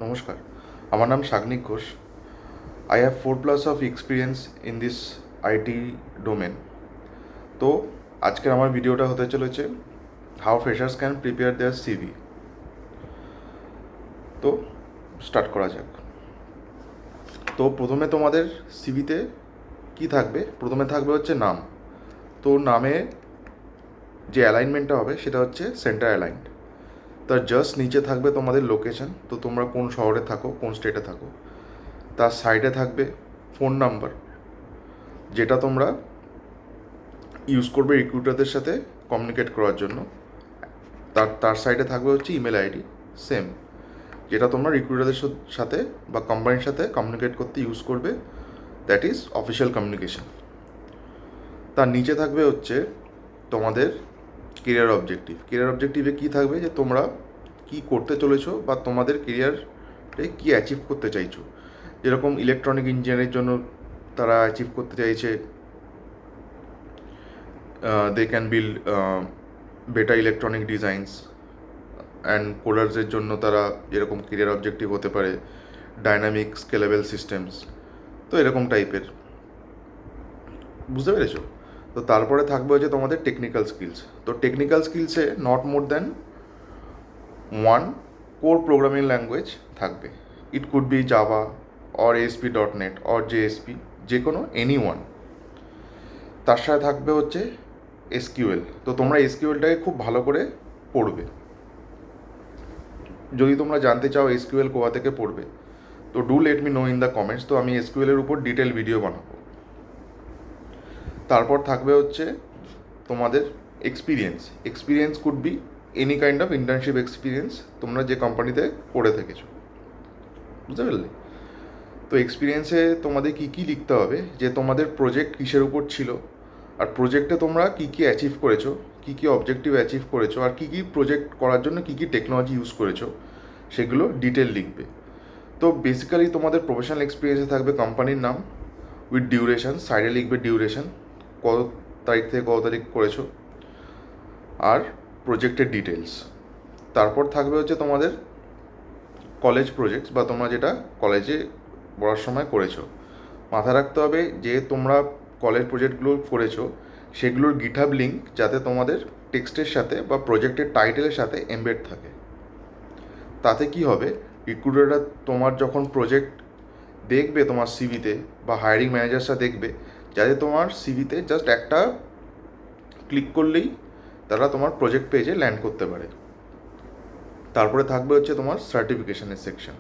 নমস্কার, আমার নাম Sagnik Ghosh. I have 4+ of experience in this IT domain. তো আজকের আমার ভিডিওটা হতে চলেছে how freshers can prepare their CV. তো স্টার্ট করা যাক। তো প্রথমে তোমাদের সিভিতে কি থাকবে? প্রথমে থাকবে হচ্ছে নাম। তো নামে যে অ্যালাইনমেন্টটা হবে সেটা হচ্ছে সেন্টার অ্যালাইন্ড। তার জাস্ট নিচে থাকবে তোমাদের লোকেশন, তো তোমরা কোন শহরে থাকো, কোন স্টেটে থাকো। তার সাইডে থাকবে ফোন নাম্বার, যেটা তোমরা ইউজ করবে রিক্রুটারদের সাথে কমিউনিকেট করার জন্য। তার সাইডে থাকবে হচ্ছে ইমেল আইডি, সেম, যেটা তোমরা রিক্রুটারদের সাথে বা কোম্পানির সাথে কমিউনিকেট করতে ইউজ করবে, দ্যাট ইজ অফিসিয়াল কমিউনিকেশন। তার নিচে থাকবে হচ্ছে তোমাদের কেরিয়ার অবজেক্টিভ। কেরিয়ার অবজেক্টিভে কী থাকবে, যে তোমরা কি করতে চলেছো বা তোমাদের কেরিয়ারে কী অ্যাচিভ করতে চাইছো। যেরকম ইলেকট্রনিক ইঞ্জিনিয়ারের জন্য তারা অ্যাচিভ করতে চাইছে they can build better electronic designs, and কোডার্সের জন্য তারা যেরকম কেরিয়ার অবজেক্টিভ হতে পারে ডাইনামিক স্কেলেবল সিস্টেমস। তো এরকম টাইপের, বুঝতে পেরেছো? তো তারপরে থাকবে হচ্ছে তোমাদের টেকনিক্যাল স্কিলস। তো টেকনিক্যাল স্কিলসে not more than one core programming language থাকবে। It could be Java or ASP.NET or JSP, যে কোনো এনি ওয়ান। তার সাথে থাকবে হচ্ছে SQL। তো তোমরা SQLটাকে খুব ভালো করে পড়বে। যদি তোমরা জানতে চাও SQL কোথা থেকে পড়বে, তো do let me no in the comments. তো আমি SQL এর উপর ডিটেল ভিডিও বানাবো। তারপর থাকবে হচ্ছে তোমাদের experience could be any kind of internship experience, তোমরা যে কোম্পানিতে করে থেকেছো, বুঝতে পারলে? তো এক্সপিরিয়েন্সে তোমাদের কী কী লিখতে হবে, যে তোমাদের প্রজেক্ট কিসের উপর ছিল, আর প্রজেক্টে তোমরা কী কী অ্যাচিভ করেছো, কী কী অবজেক্টিভ অ্যাচিভ করেছো, আর কী কী প্রজেক্ট করার জন্য কী কী টেকনোলজি ইউজ করেছো, সেগুলো ডিটেল লিখবে। তো বেসিক্যালি তোমাদের প্রফেশনাল এক্সপিরিয়েন্সে থাকবে কোম্পানির নাম উইথ ডিউরেশন, সাইডে লিখবে ডিউরেশন, কত তারিখ থেকে কত তারিখ করেছো, আর প্রজেক্টের ডিটেলস। তারপর থাকবে হচ্ছে তোমাদের কলেজ প্রজেক্টস, বা তোমরা যেটা কলেজে পড়ার সময় করেছো। মাথায় রাখতে হবে যে তোমরা কলেজ প্রজেক্টগুলো করেছো সেগুলোর গিটহাব লিঙ্ক যাতে তোমাদের টেক্সটের সাথে বা প্রজেক্টের টাইটেলের সাথে এমবেড থাকে। তাতে কি হবে, রিক্রুটাররা তোমার যখন প্রজেক্ট দেখবে তোমার সিভিতে, বা হায়ারিং ম্যানেজার্সরা দেখবে, যাতে তোমার সিভিতে জাস্ট একটা ক্লিক করলেই তারা তোমার প্রজেক্ট পেজে ল্যান্ড করতে পারে। তারপরে থাকবে হচ্ছে তোমার সার্টিফিকেশনের সেকশন।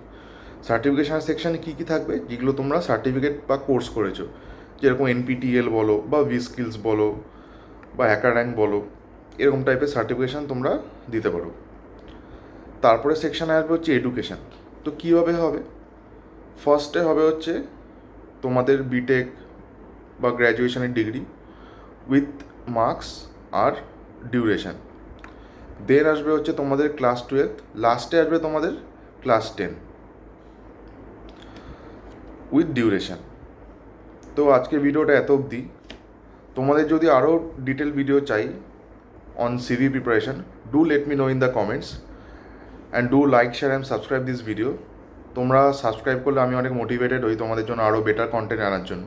সার্টিফিকেশনের সেকশানে কী কী থাকবে, যেগুলো তোমরা সার্টিফিকেট বা কোর্স করেছো, যেরকম NPTEL বলো, বা V-Skills বলো, বা হ্যাকার র্যাঙ্ক বলো, এরকম টাইপের সার্টিফিকেশান তোমরা দিতে পারো। তারপরে সেকশানে আসবে হচ্ছে এডুকেশান। তো কীভাবে হবে, ফার্স্টে হবে হচ্ছে তোমাদের বিটেক বা গ্র্যাজুয়েশনের ডিগ্রি উইথ মার্কস আর ডিউরেশান। দেন আসবে হচ্ছে তোমাদের ক্লাস 12, লাস্টে আসবে তোমাদের ক্লাস 10 উইথ ডিউরেশান। তো আজকের ভিডিওটা এত অবধি। তোমাদের যদি আরও ডিটেল ভিডিও চাই on CV preparation, do let me no in the comments, and do like, share and subscribe this video. তোমরা সাবস্ক্রাইব করলে আমি অনেক মোটিভেটেড হই তোমাদের জন্য আরও বেটার কন্টেন্ট আনার জন্য।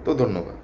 তো ধন্যবাদ।